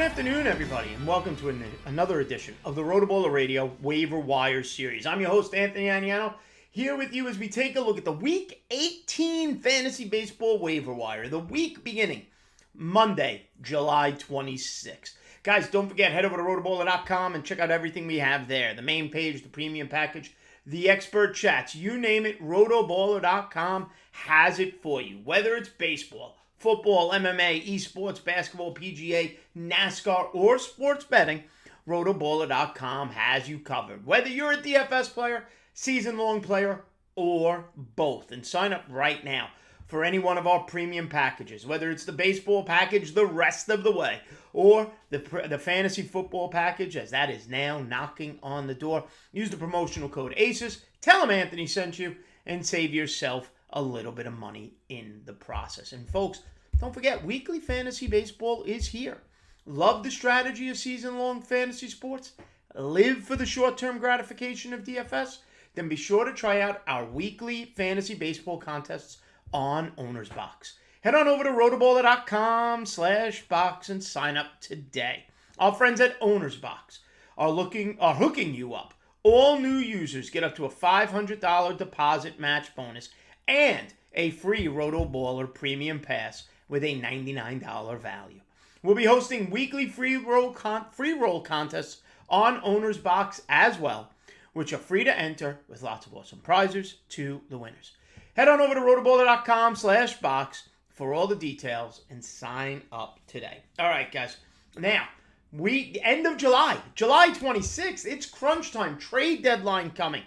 afternoon, everybody, and welcome to another edition of the RotoBaller Radio Waiver Wire Series. I'm your host, Anthony Aniano, here with you as we take a look at the Week 18 Fantasy Baseball Waiver Wire, the week beginning Monday, July 26th. Guys, don't forget, head over to rotoballer.com and check out everything we have there. The main page, the premium package, the expert chats, you name it, rotoballer.com has it for you. Whether it's baseball, football, MMA, esports, basketball, PGA, NASCAR, or sports betting, rotoballer.com has you covered. Whether you're a DFS player, season-long player, or both. And sign up right now for any one of our premium packages. Whether it's the baseball package the rest of the way, or the fantasy football package, as that is now knocking on the door. Use the promotional code ACES. Tell them Anthony sent you, and save yourself a little bit of money in the process. And folks, don't forget, weekly fantasy baseball is here. Love the strategy of season-long fantasy sports? Live for the short-term gratification of DFS? Then be sure to try out our weekly fantasy baseball contests on Owner's Box. Head on over to rotoballer.com/box and sign up today. Our friends at Owner's Box are hooking you up. All new users get up to a $500 deposit match bonus and a free RotoBaller Premium Pass with a $99 value. We'll be hosting weekly free roll contests on Owner's Box as well, which are free to enter with lots of awesome prizes to the winners. Head on over to rotoballer.com/box for all the details and sign up today. All right, guys. Now, end of July 26th, it's crunch time, trade deadline coming.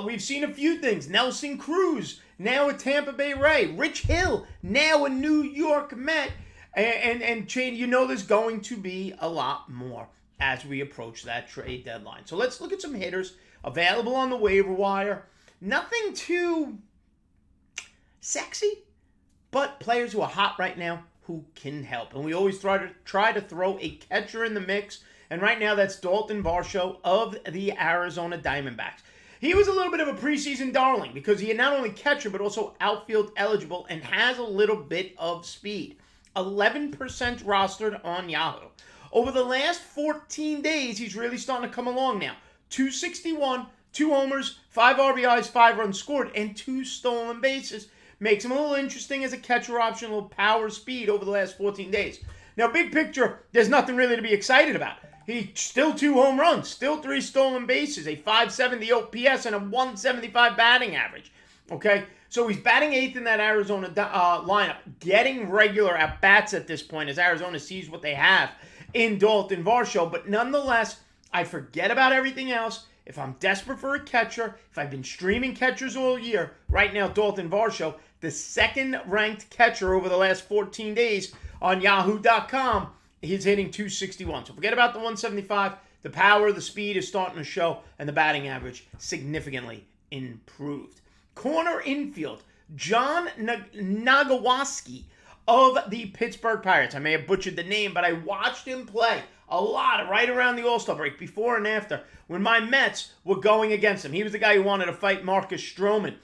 We've seen a few things. Nelson Cruz, now a Tampa Bay Ray. Rich Hill, now a New York Met. And Shane, you know there's going to be a lot more as we approach that trade deadline. So let's look at some hitters available on the waiver wire. Nothing too sexy, but players who are hot right now who can help. And we always try to throw a catcher in the mix. And right now that's Daulton Varsho of the Arizona Diamondbacks. He was a little bit of a preseason darling because he is not only catcher but also outfield eligible and has a little bit of speed. 11% rostered on Yahoo. Over the last 14 days, he's really starting to come along now. 261, 2 homers, 5 RBIs, 5 runs scored, and 2 stolen bases. Makes him a little interesting as a catcher option, a little power speed over the last 14 days. Now, big picture, there's nothing really to be excited about. He still 2 home runs, still 3 stolen bases, a .570 OPS, and a .175 batting average. Okay, so he's batting 8th in that Arizona lineup, getting regular at-bats at this point as Arizona sees what they have in Daulton Varsho. But nonetheless, I forget about everything else. If I'm desperate for a catcher, if I've been streaming catchers all year, right now Daulton Varsho, the second-ranked catcher over the last 14 days on Yahoo.com, he's hitting 261. So forget about the 175. The power, the speed is starting to show, and the batting average significantly improved. Corner infield, John Nogowski of the Pittsburgh Pirates. I may have butchered the name, but I watched him play a lot right around the All-Star break, before and after, when my Mets were going against him. He was the guy who wanted to fight Marcus Stroman.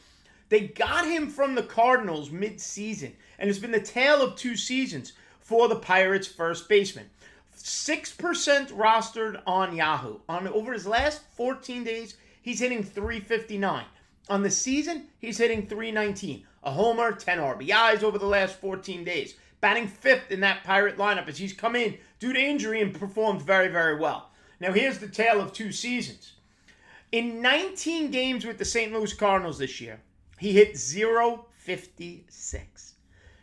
They got him from the Cardinals mid-season, and it's been the tale of 2 seasons for the Pirates' first baseman. 6% rostered on Yahoo. Over his last 14 days, he's hitting .359. On the season, he's hitting .319. A homer, 10 RBIs over the last 14 days. Batting 5th in that Pirate lineup as he's come in due to injury and performed very, very well. Now, here's the tale of 2 seasons. In 19 games with the St. Louis Cardinals this year, he hit .056.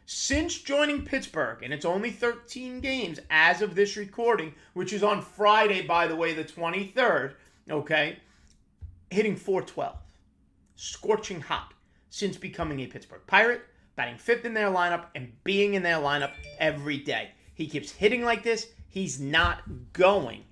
Since joining Pittsburgh, and it's only 13 games as of this recording, which is on Friday, by the way, the 23rd, okay, hitting .412. Scorching hot since becoming a Pittsburgh Pirate, batting 5th in their lineup and being in their lineup every day. He keeps hitting like this. He's not going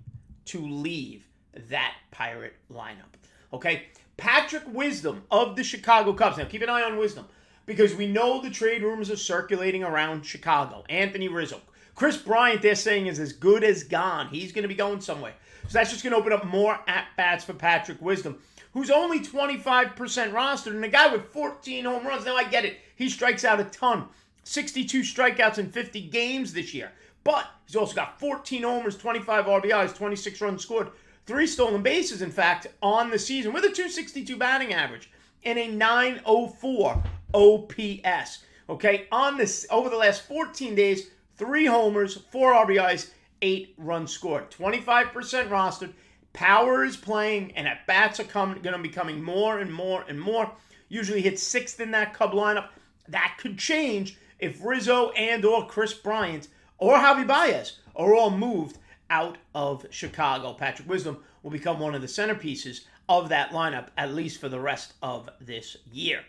to leave that Pirate lineup. Okay? Patrick Wisdom of the Chicago Cubs. Now, keep an eye on Wisdom because we know the trade rumors are circulating around Chicago. Anthony Rizzo. Chris Bryant, they're saying, is as good as gone. He's going to be going somewhere. So that's just going to open up more at-bats for Patrick Wisdom, who's only 25% rostered, and a guy with 14 home runs. Now, I get it. He strikes out a ton. 62 strikeouts in 50 games this year. But he's also got 14 homers, 25 RBIs, 26 runs scored, 3 stolen bases, in fact, on the season with a 262 batting average and a 904 OPS. Okay, on this over the last 14 days, 3 homers, 4 RBIs, 8 runs scored. 25% rostered. Power is playing, and at bats are going to be coming more and more and more. Usually hits 6th in that Cub lineup. That could change if Rizzo and or Chris Bryant or Javi Baez are all moved out of Chicago. Patrick Wisdom will become one of the centerpieces of that lineup, at least for the rest of this year.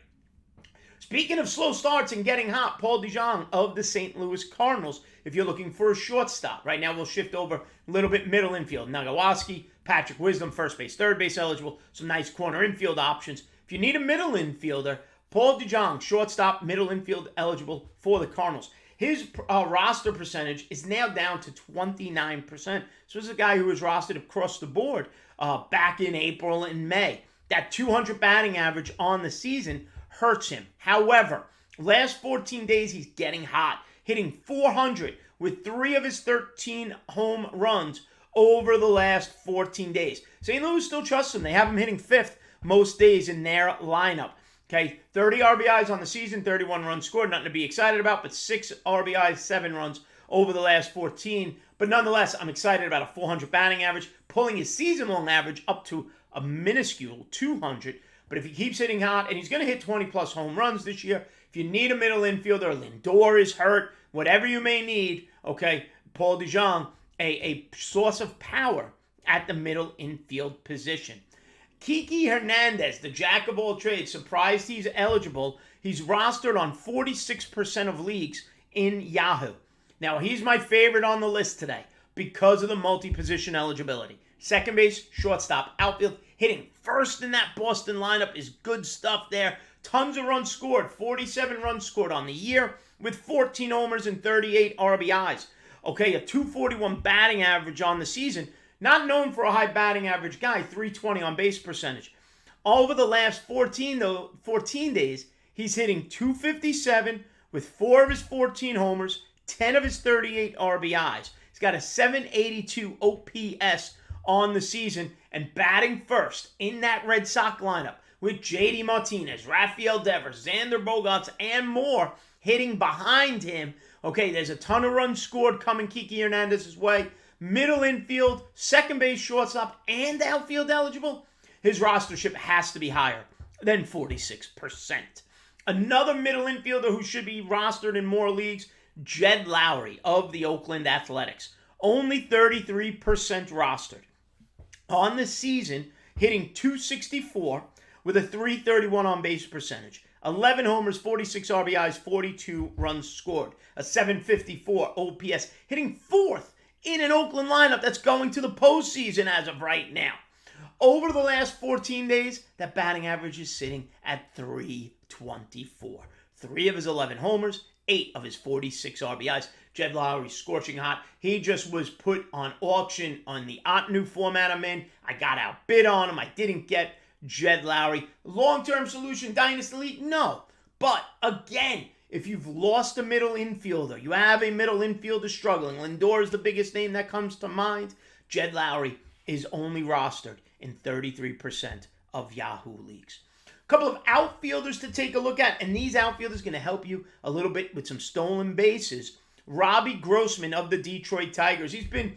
Speaking of slow starts and getting hot, Paul DeJong of the St. Louis Cardinals, if you're looking for a shortstop. Right now we'll shift over a little bit middle infield. Nogowski, Patrick Wisdom, first base, third base eligible. Some nice corner infield options. If you need a middle infielder, Paul DeJong, shortstop, middle infield eligible for the Cardinals. His roster percentage is now down to 29%. So this is a guy who was rostered across the board back in April and May. That 200 batting average on the season hurts him. However, last 14 days, he's getting hot, hitting 400 with 3 of his 13 home runs over the last 14 days. St. Louis still trusts him. They have him hitting 5th most days in their lineup. Okay, 30 RBIs on the season, 31 runs scored. Nothing to be excited about, but 6 RBIs, 7 runs over the last 14. But nonetheless, I'm excited about a 400 batting average, pulling his season-long average up to a minuscule 200. But if he keeps hitting hot, and he's going to hit 20-plus home runs this year, if you need a middle infielder, Lindor is hurt, whatever you may need, okay, Paul DeJong, a source of power at the middle infield position. Kike Hernandez, the jack of all trades, surprised he's eligible. He's rostered on 46% of leagues in Yahoo. Now, he's my favorite on the list today because of the multi-position eligibility. Second base, shortstop, outfield, hitting first in that Boston lineup is good stuff there. Tons of runs scored, 47 runs scored on the year with 14 homers and 38 RBIs. Okay, a 241 batting average on the season. Not known for a high batting average guy, 320 on base percentage. Over the last 14 days, he's hitting 257 with 4 of his 14 homers, 10 of his 38 RBIs. He's got a 782 OPS on the season and batting first in that Red Sox lineup with J.D. Martinez, Rafael Devers, Xander Bogaerts, and more hitting behind him. Okay, there's a ton of runs scored coming Kike Hernandez's way. Middle infield, second base, shortstop, and outfield eligible. His rostership has to be higher than 46%. Another middle infielder who should be rostered in more leagues, Jed Lowrie of the Oakland Athletics. Only 33% rostered. On the season, hitting 264 with a 331 on base percentage. 11 homers, 46 RBIs, 42 runs scored. A 754 OPS. Hitting 4th in an Oakland lineup that's going to the postseason as of right now. Over the last 14 days, that batting average is sitting at 324. 3 of his 11 homers, 8 of his 46 RBIs. Jed Lowrie scorching hot. He just was put on auction on the Otnu format I'm in. I got outbid on him. I didn't get Jed Lowrie. Long-term solution, Dynasty League? No. But again, if you've lost a middle infielder, you have a middle infielder struggling. Lindor is the biggest name that comes to mind. Jed Lowrie is only rostered in 33% of Yahoo leagues. A couple of outfielders to take a look at, and these outfielders going to help you a little bit with some stolen bases. Robbie Grossman of the Detroit Tigers. He's been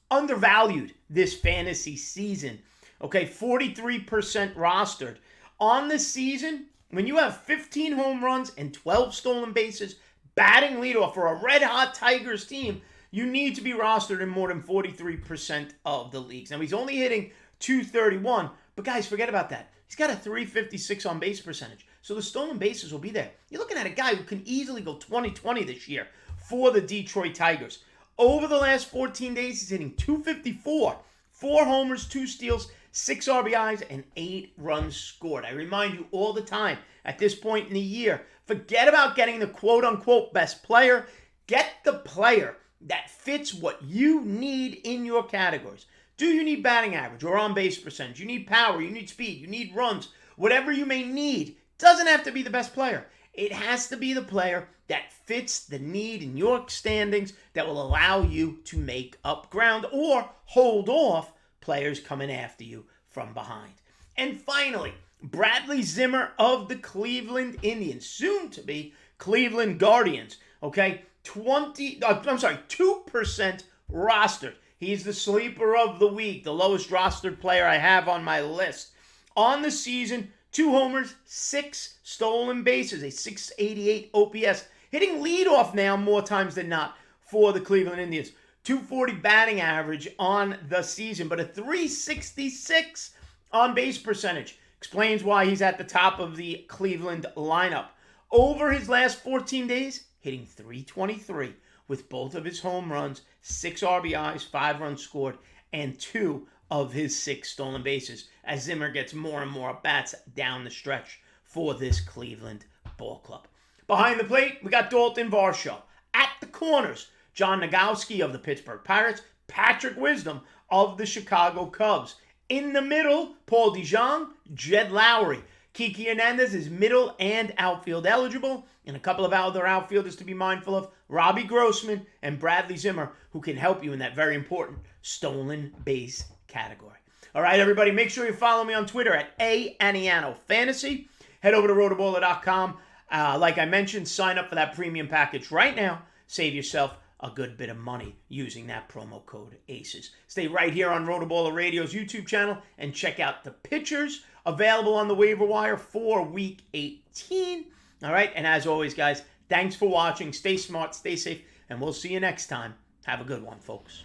undervalued this fantasy season. Okay, 43% rostered. On the season, when you have 15 home runs and 12 stolen bases, batting leadoff for a red-hot Tigers team, you need to be rostered in more than 43% of the leagues. Now, he's only hitting 231, but guys, forget about that. He's got a 356 on base percentage, so the stolen bases will be there. You're looking at a guy who can easily go 20-20 this year for the Detroit Tigers. Over the last 14 days, he's hitting 254, 4 homers, 2 steals, 6 RBIs, and 8 runs scored. I remind you all the time, at this point in the year, forget about getting the quote-unquote best player. Get the player that fits what you need in your categories. Do you need batting average or on-base percentage? You need power, you need speed, you need runs. Whatever you may need doesn't have to be the best player. It has to be the player that fits the need in your standings that will allow you to make up ground or hold off players coming after you from behind. And finally, Bradley Zimmer of the Cleveland Indians, soon to be Cleveland Guardians. Okay, 2% rostered. He's the sleeper of the week, the lowest rostered player I have on my list. On the season, 2 homers, 6 stolen bases, a 688 OPS. Hitting leadoff now more times than not for the Cleveland Indians. 240 batting average on the season, but a 366 on base percentage. Explains why he's at the top of the Cleveland lineup. Over his last 14 days, hitting .323 with both of his home runs, 6 RBIs, 5 runs scored, and 2 of his 6 stolen bases as Zimmer gets more and more bats down the stretch for this Cleveland ball club. Behind the plate, we got Daulton Varsho. At the corners, John Nogowski of the Pittsburgh Pirates, Patrick Wisdom of the Chicago Cubs. In the middle, Paul DeJong, Jed Lowrie. Kike Hernandez is middle and outfield eligible, and a couple of other outfielders to be mindful of, Robbie Grossman and Bradley Zimmer, who can help you in that very important stolen base category. All right, everybody, make sure you follow me on Twitter at Aniano Fantasy. Head over to rotoballer.com. Like I mentioned, sign up for that premium package right now. Save yourself a good bit of money using that promo code ACES. Stay right here on RotoBaller Radio's YouTube channel and check out the pitchers available on the waiver wire for Week 18. All right, and as always, guys, thanks for watching. Stay smart, stay safe, and we'll see you next time. Have a good one, folks.